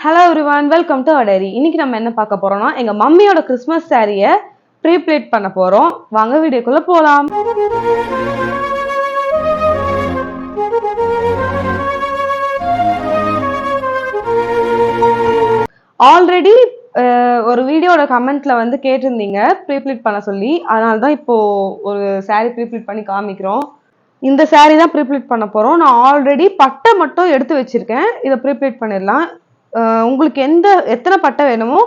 Hello everyone, welcome to our diary. இன்னைக்கு நம்ம என்ன பார்க்க போறோம்னா எங்க மம்மியோட கிறிஸ்மஸ் சாரியை ப்ரீப்ளேட் பண்ண போறோம். வாங்க வீடியோக்குள்ள போலாம். ஆல்ரெடி ஒரு வீடியோட கமெண்ட்ல வந்து கேட்டிருந்தீங்க ப்ரீப்ளேட் பண்ண சொல்லி, அதனால தான் இப்போ ஒரு சாரி ப்ரீப்ளேட் பண்ணி காமிக்கிறோம். இந்த சாரி தான் ப்ரீப்ளேட் பண்ண போறோம். நான் ஆல்ரெடி பட்டை மட்டும் எடுத்து வச்சிருக்கேன். இதை ப்ரீப்ளேட் பண்ணிடலாம். உங்களுக்கு எத்தனை பட்டை வேணுமோ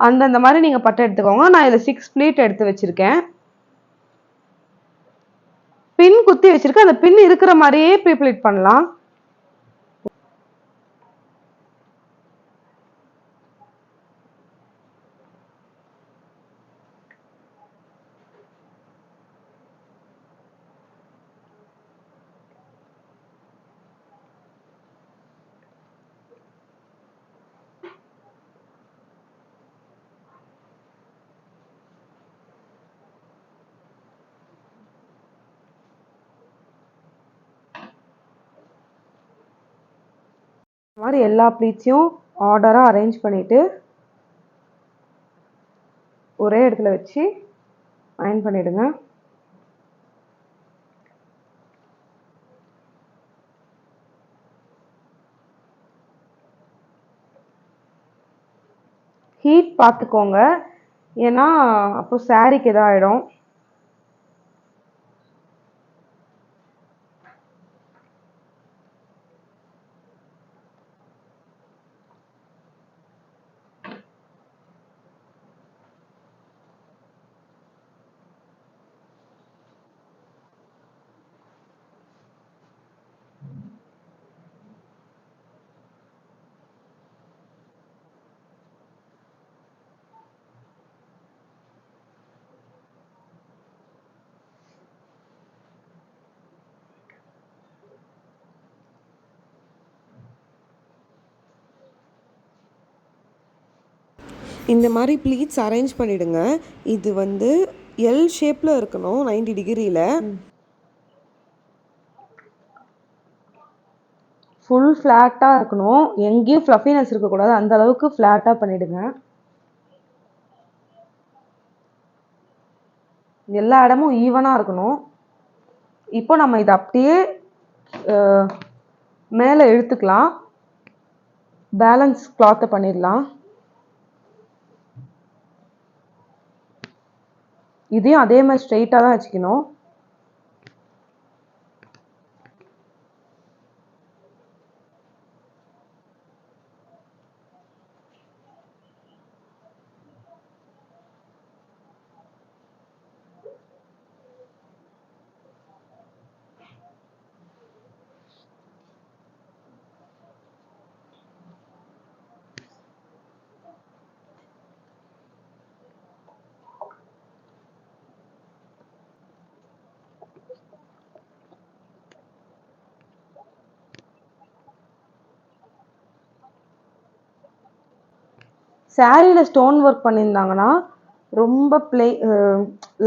அந்தந்த மாதிரி நீங்க பட்டை எடுத்துக்கோங்க. நான் இதில் 6 ப்ளீட் எடுத்து வச்சிருக்கேன். பின் குத்தி வச்சிருக்கேன். அந்த பின் இருக்கிற மாதிரியே ப்ரீப்ளேட் பண்ணலாம். இந்த மாதிரி எல்லா ப்ளீட்ஸையும் ஆர்டராக அரேஞ்ச் பண்ணிட்டு ஒரே இடத்துல வச்சு அயன் பண்ணிடுங்க. ஹீட் பார்த்துக்கோங்க, ஏன்னா அப்போ சாரிக்கு எதாயிடும். இந்த மாதிரி ப்ளீட்ஸ் அரேஞ்ச் பண்ணிவிடுங்க. இது வந்து எல் ஷேப்பில் இருக்கணும், 90 டிகிரியில். ஃபுல் ஃப்ளாட்டாக இருக்கணும், எங்கேயும் ஃப்ளஃபினஸ் இருக்கக்கூடாது. அந்த அளவுக்கு ஃப்ளாட்டாக பண்ணிவிடுங்க. எல்லா இடமும் ஈவனாக இருக்கணும். இப்போ நம்ம இதை அப்படியே மேலே இழுத்துக்கலாம். பேலன்ஸ் கிளாத்தை பண்ணிடலாம். இதையும் அதே மாதிரி ஸ்ட்ரெயிட்டாக தான் வச்சுக்கணும். சாரியில் ஸ்டோன் ஒர்க் பண்ணியிருந்தாங்கன்னா ரொம்ப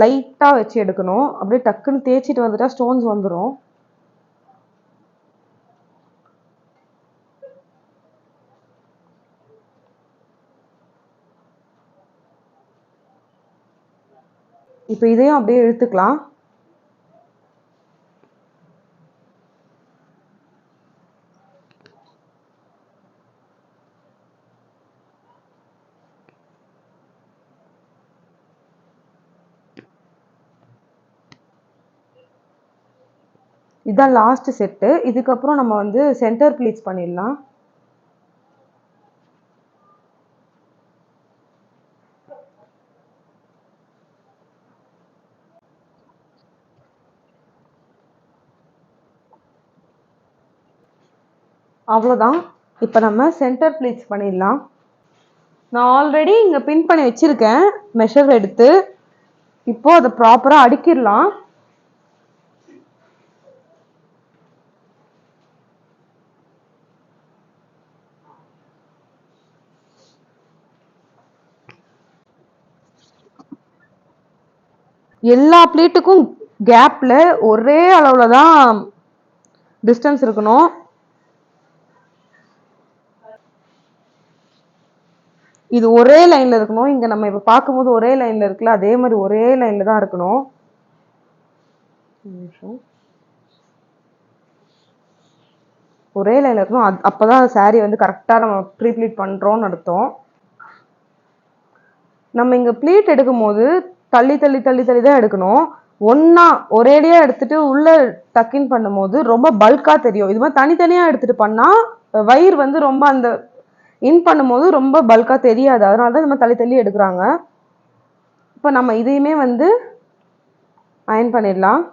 லைட்டாக வச்சு எடுக்கணும். அப்படியே டக்குன்னு தேய்ச்சிட்டு வந்துட்டா ஸ்டோன்ஸ் வந்துடும். இப்போ இதையும் அப்படியே இழுத்துக்கலாம். இதுதான் லாஸ்ட் செட்டு. இதுக்கப்புறம் நம்ம வந்து சென்டர் ப்ளீட்ஸ் பண்ணிடலாம். அவ்வளோதான். இப்போ நம்ம சென்டர் ப்ளீட்ஸ் பண்ணிடலாம். நான் ஆல்ரெடி இங்கே பின் பண்ணி வச்சுருக்கேன் மெஷர் எடுத்து. இப்போது அதை ப்ராப்பராக அடுக்கிடலாம். எல்லா ப்ளீட்டுக்கும் கேப்பில் ஒரே அளவில் தான் டிஸ்டன்ஸ் இருக்கணும். இது ஒரே லைன்ல இருக்கணும். இங்க நம்ம இப்ப பார்க்கும்போது ஒரே லைன்ல இருக்குல்ல, அதே மாதிரி ஒரே லைன்ல தான் இருக்கணும். ஒரே லைன்ல இருக்கணும். அப்பதான் சாரி வந்து கரெக்டா நம்ம ப்ரீ ப்ளீட் பண்றோம்னு அர்த்தம். நம்ம இங்க ப்ளீட் எடுக்கும் போது தள்ளி தள்ளி தள்ளி தள்ளி தான் எடுக்கணும். ஒன்னா ஒரேடியா எடுத்துட்டு உள்ள டக்கின் பண்ணும்போது ரொம்ப பல்கா தெரியும். இது மாதிரி தனித்தனியா எடுத்துட்டு பண்ணா வயிறு வந்து ரொம்ப அந்த இன் பண்ணும்போது ரொம்ப பல்கா தெரியாது. அதனால தான் நம்ம தள்ளி தள்ளி எடுக்கிறாங்க. இப்போ நம்ம இதையுமே வந்து அயன் பண்ணிடலாம்.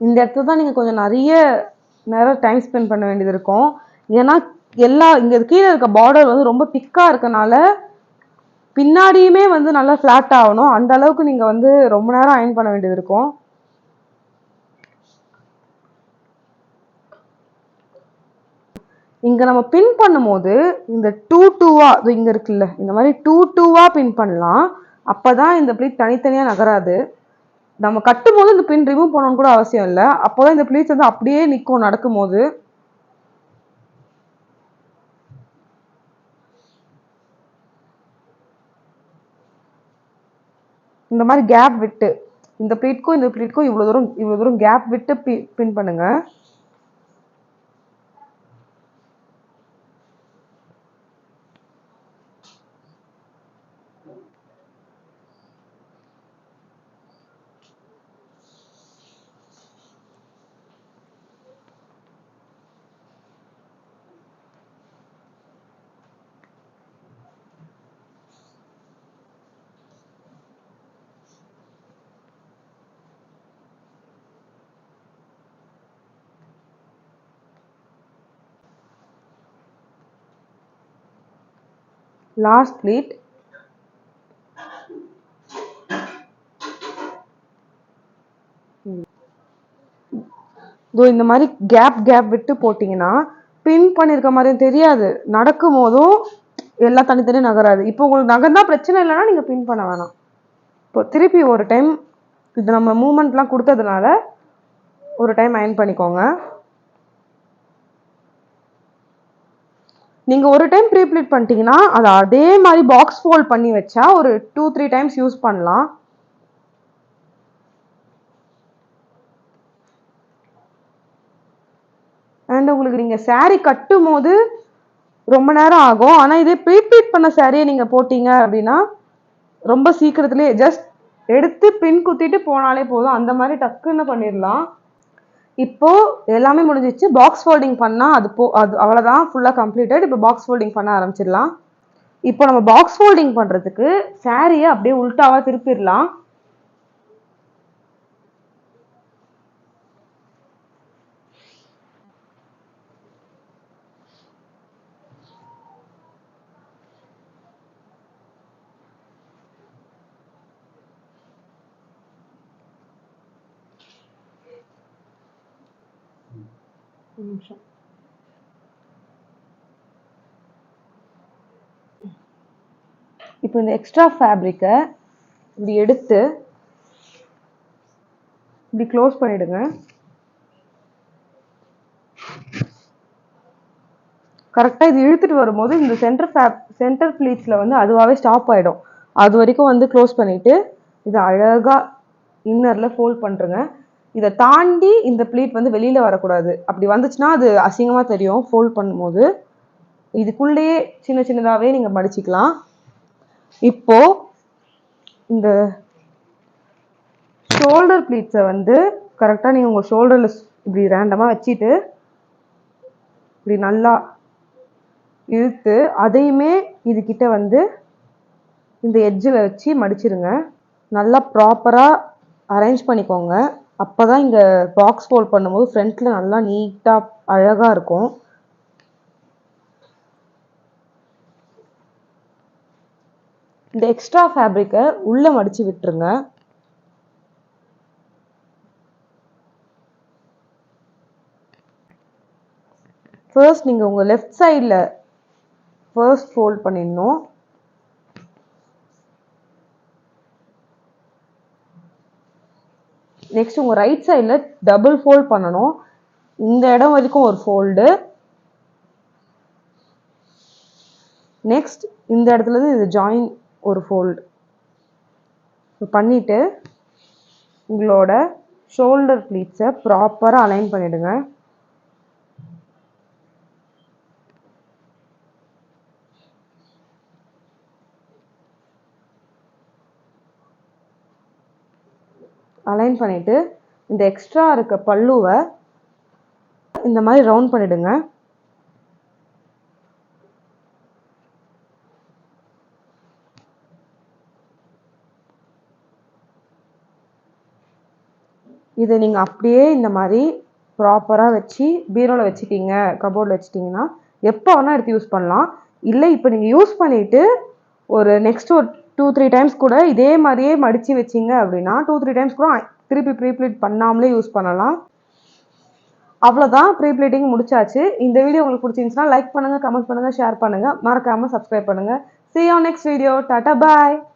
இந்த இடத்துல தான் நீங்க கொஞ்சம் நிறைய நேரம் டைம் ஸ்பெண்ட் பண்ண வேண்டியது இருக்கும். ஏன்னா இங்க கீழே இருக்க பார்டர் வந்து ரொம்ப திக்கா இருக்கனால பின்னாடியுமே வந்து நல்லா ஃபிளாட் ஆகணும். அந்த அளவுக்கு நீங்க வந்து ரொம்ப நேரம் அயன் பண்ண வேண்டியது இருக்கும். இங்க நம்ம பின் பண்ணும்போது இந்த டூவா இங்க இருக்குல்ல, இந்த மாதிரி டூவா பின் பண்ணலாம். அப்பதான் இந்த ப்ளீட் தனித்தனியா நகராது. நம்ம கட்டும் போது இந்த பின் ரிமூவ் பண்ணணும்னு கூட அவசியம் இல்லை. அப்போதான் இந்த ப்ளீட்ஸ் வந்து அப்படியே நிற்கும் நடக்கும் போது. இந்த மாதிரி கேப் விட்டு இந்த ப்ளீட்க்கும் இவ்வளவு தூரம் கேப் விட்டு பின் பண்ணுங்க. லாஸ்ட் ப்ளீட் இந்த மாதிரி கேப் விட்டு போட்டீங்கன்னா பின் பண்ணிருக்க மாதிரியும் தெரியாது, நடக்கும் போதும் எல்லாம் தனித்தனி நகராது. இப்போ உங்களுக்கு நகர்ந்தா பிரச்சனை இல்லைன்னா நீங்க பின் பண்ண வேணாம். இப்போ திருப்பி ஒரு டைம் இது நம்ம மூமெண்ட்லாம் கொடுத்ததுனால ஒரு டைம் அயன் பண்ணிக்கோங்க. நீங்க ஒரு டைம் ப்ரீ ப்ளீட் பண்ணிட்டீங்கன்னா அதை அதே மாதிரி பாக்ஸ் ஃபோல்ட் பண்ணி வச்சா ஒரு 2-3 டைம்ஸ் யூஸ் பண்ணலாம். அண்ட் உங்களுக்கு நீங்க சாரி கட்டும் போது ரொம்ப நேரம் ஆகும். ஆனா இதே ப்ரீ ப்ளீட் பண்ண சாரியை நீங்க போட்டீங்க அப்படின்னா ரொம்ப சீக்கிரத்திலேயே ஜஸ்ட் எடுத்து பின் குத்திட்டு போனாலே போதும். அந்த மாதிரி டக்குன்னு பண்ணிடலாம். இப்போ எல்லாமே முடிஞ்சிச்சு. பாக்ஸ் ஃபோல்டிங் பண்ணா அது அவ்வளவுதான், ஃபுல்லா கம்ப்ளீட்டட். இப்போ பாக்ஸ் ஃபோல்டிங் பண்ண ஆரம்பிச்சிடலாம். இப்போ நம்ம பாக்ஸ் ஃபோல்டிங் பண்றதுக்கு சாரியை அப்படியே உல்டாவா திருப்பிடலாம். இப்போ இந்த எக்ஸ்ட்ரா ஃபேப்ரிக்கை இப்படி எடுத்து இப்படி க்ளோஸ் பண்ணிடுங்க. கரெக்டாக இது இழுத்துட்டு வரும்போது இந்த சென்டர் ப்ளீட்ஸில் வந்து அதுவாகவே ஸ்டாப் ஆகிடும். அது வரைக்கும் வந்து க்ளோஸ் பண்ணிவிட்டு இதை அழகாக இன்னரில் ஃபோல்ட் பண்ணுறங்க. இதை தாண்டி இந்த ப்ளீட் வந்து வெளியில் வரக்கூடாது. அப்படி வந்துச்சுன்னா அது அசிங்கமாக தெரியும் ஃபோல்ட் பண்ணும்போது. இதுக்குள்ளேயே சின்ன சின்னதாகவே நீங்கள் மடிச்சிக்கலாம். இப்போது இந்த ஷோல்டர் ப்ளீட்ஸை வந்து கரெக்டாக நீங்கள் உங்கள் ஷோல்டரில் இப்படி ரேண்டமாக வச்சுட்டு இப்படி நல்லா இழுத்து அதையுமே இதுகிட்ட வந்து இந்த எட்ஜில் வச்சு மடிச்சிருங்க. நல்லா ப்ராப்பராக அரேஞ்ச் பண்ணிக்கோங்க. அப்போ தான் இங்கே பாக்ஸ் ஃபோல்ட் பண்ணும்போது ஃப்ரண்ட்டில் நல்லா நீட்டாக அழகாக இருக்கும். இந்த எக்ஸ்ட்ரா ஃபேப்ரிக்கை உள்ளே மடித்து விட்டுருங்க. ஃபர்ஸ்ட் நீங்கள் உங்கள் லெஃப்ட் சைடில் ஃபர்ஸ்ட் ஃபோல்ட் பண்ணிடணும். நெக்ஸ்ட் உங்கள் ரைட் சைடில் டபுள் ஃபோல்ட் பண்ணணும். இந்த இடம் வரைக்கும் ஒரு ஃபோல்டு. நெக்ஸ்ட் இந்த இடத்துலேருந்து இது ஜாயின் ஒரு ஃபோல்டு பண்ணிவிட்டு உங்களோட ஷோல்டர் ப்ளீட்ஸை ப்ராப்பராக அலைன் பண்ணிவிடுங்க. அலைன் பண்ணிவிட்டு இந்த எக்ஸ்ட்ரா இருக்க பல்லுவை இந்த மாதிரி ரவுண்ட் பண்ணிவிடுங்க. இதை நீங்கள் அப்படியே இந்த மாதிரி ப்ராப்பராக வச்சு பீரோவில் வச்சுட்டீங்க, கபோர்டில் வச்சுட்டிங்கன்னா எப்போ வேணால் எடுத்து யூஸ் பண்ணலாம். இல்லை இப்போ நீங்கள் யூஸ் பண்ணிவிட்டு ஒரு நெக்ஸ்ட் ஒரு 2-3 டைம்ஸ் கூட இதே மாதிரியே மடித்து வச்சிங்க அப்படின்னா 2-3 டைம்ஸ் கூட திருப்பி ப்ரீப்ளீட் பண்ணாமலே யூஸ் பண்ணலாம். அவ்வளோதான், ப்ரீப்ளீட்டிங் முடிச்சாச்சு. இந்த வீடியோ உங்களுக்கு பிடிச்சிருந்துச்சுன்னா லைக் பண்ணுங்கள், கமெண்ட் பண்ணுங்கள், ஷேர் பண்ணுங்கள், மறக்காமல் சப்ஸ்கிரைப் பண்ணுங்கள். See you on next video. Tata bye.